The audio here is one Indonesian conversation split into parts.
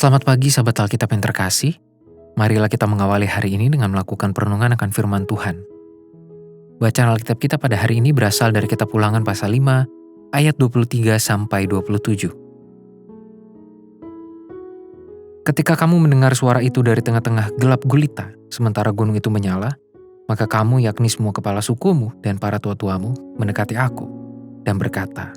Selamat pagi sahabat Alkitab yang terkasih. Marilah kita mengawali hari ini dengan melakukan perenungan akan firman Tuhan. Bacaan Alkitab kita pada hari ini berasal dari kitab Ulangan pasal 5 ayat 23 sampai 27. Ketika kamu mendengar suara itu dari tengah-tengah gelap gulita, sementara gunung itu menyala, maka kamu yakni semua kepala sukumu dan para tua-tuamu mendekati aku dan berkata,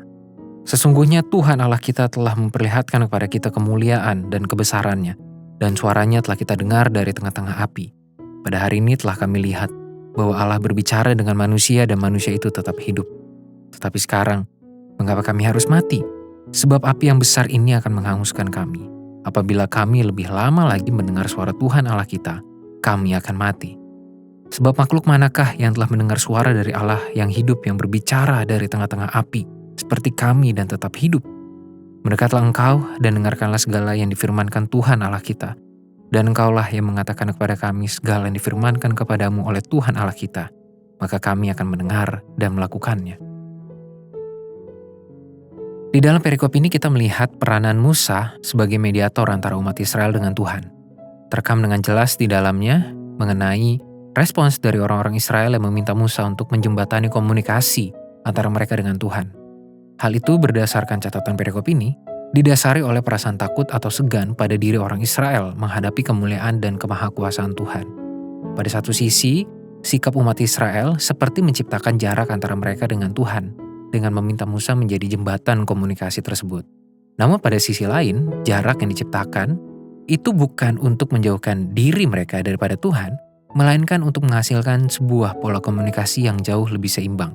sesungguhnya Tuhan Allah kita telah memperlihatkan kepada kita kemuliaan dan kebesarannya, dan suaranya telah kita dengar dari tengah-tengah api. Pada hari ini telah kami lihat bahwa Allah berbicara dengan manusia dan manusia itu tetap hidup. Tetapi sekarang, mengapa kami harus mati? Sebab api yang besar ini akan menghanguskan kami. Apabila kami lebih lama lagi mendengar suara Tuhan Allah kita, kami akan mati. Sebab makhluk manakah yang telah mendengar suara dari Allah yang hidup yang berbicara dari tengah-tengah api, seperti kami dan tetap hidup? Mendekatlah engkau dan dengarkanlah segala yang difirmankan Tuhan Allah kita. Dan engkaulah yang mengatakan kepada kami segala yang difirmankan kepadamu oleh Tuhan Allah kita. Maka kami akan mendengar dan melakukannya. Di dalam perikop ini kita melihat peranan Musa sebagai mediator antara umat Israel dengan Tuhan. Terekam dengan jelas di dalamnya mengenai respons dari orang-orang Israel yang meminta Musa untuk menjembatani komunikasi antara mereka dengan Tuhan. Hal itu berdasarkan catatan perikop ini, didasari oleh perasaan takut atau segan pada diri orang Israel menghadapi kemuliaan dan kemahakuasaan Tuhan. Pada satu sisi, sikap umat Israel seperti menciptakan jarak antara mereka dengan Tuhan, dengan meminta Musa menjadi jembatan komunikasi tersebut. Namun pada sisi lain, jarak yang diciptakan itu bukan untuk menjauhkan diri mereka daripada Tuhan, melainkan untuk menghasilkan sebuah pola komunikasi yang jauh lebih seimbang.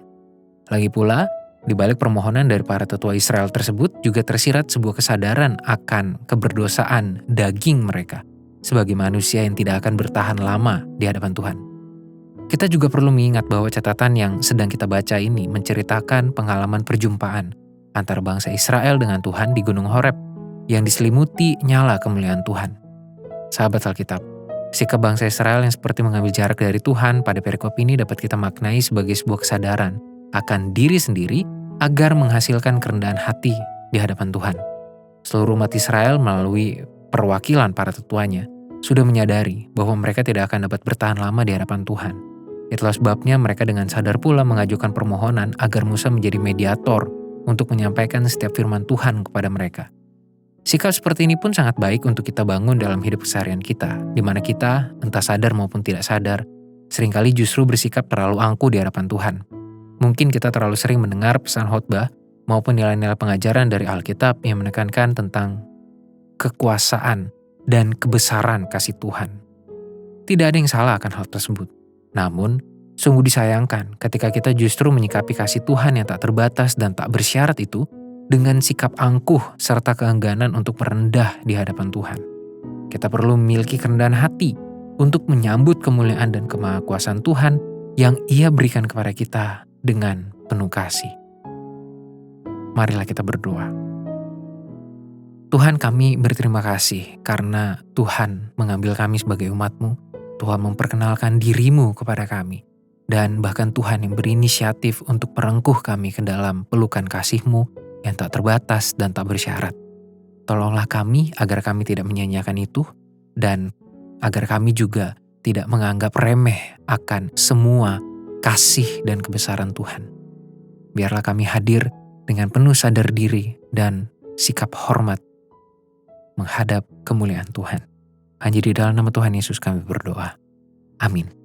Lagi pula, di balik permohonan dari para tetua Israel tersebut juga tersirat sebuah kesadaran akan keberdosaan daging mereka sebagai manusia yang tidak akan bertahan lama di hadapan Tuhan. Kita juga perlu mengingat bahwa catatan yang sedang kita baca ini menceritakan pengalaman perjumpaan antara bangsa Israel dengan Tuhan di Gunung Horeb yang diselimuti nyala kemuliaan Tuhan. Sahabat Alkitab, sikap bangsa Israel yang seperti mengambil jarak dari Tuhan pada perikop ini dapat kita maknai sebagai sebuah kesadaran akan diri sendiri agar menghasilkan kerendahan hati di hadapan Tuhan. Seluruh umat Israel melalui perwakilan para tetuanya sudah menyadari bahwa mereka tidak akan dapat bertahan lama di hadapan Tuhan. Itulah sebabnya mereka dengan sadar pula mengajukan permohonan agar Musa menjadi mediator untuk menyampaikan setiap firman Tuhan kepada mereka. Sikap seperti ini pun sangat baik untuk kita bangun dalam hidup keseharian kita, di mana kita, entah sadar maupun tidak sadar, seringkali justru bersikap terlalu angkuh di hadapan Tuhan. Mungkin kita terlalu sering mendengar pesan khotbah maupun nilai-nilai pengajaran dari Alkitab yang menekankan tentang kekuasaan dan kebesaran kasih Tuhan. Tidak ada yang salah akan hal tersebut. Namun, sungguh disayangkan ketika kita justru menyikapi kasih Tuhan yang tak terbatas dan tak bersyarat itu dengan sikap angkuh serta keengganan untuk merendah di hadapan Tuhan. Kita perlu memiliki kerendahan hati untuk menyambut kemuliaan dan kemahakuasaan Tuhan yang Ia berikan kepada kita dengan penuh kasih. Marilah kita berdoa. Tuhan, kami berterima kasih karena Tuhan mengambil kami sebagai umat-Mu. Tuhan memperkenalkan diri-Mu kepada kami. Dan bahkan Tuhan yang berinisiatif untuk merengkuh kami ke dalam pelukan kasih-Mu yang tak terbatas dan tak bersyarat. Tolonglah kami agar kami tidak menyanyiakan itu dan agar kami juga tidak menganggap remeh akan semua kasih dan kebesaran Tuhan. Biarlah kami hadir dengan penuh sadar diri dan sikap hormat menghadap kemuliaan Tuhan. Hanya di dalam nama Tuhan Yesus kami berdoa. Amin.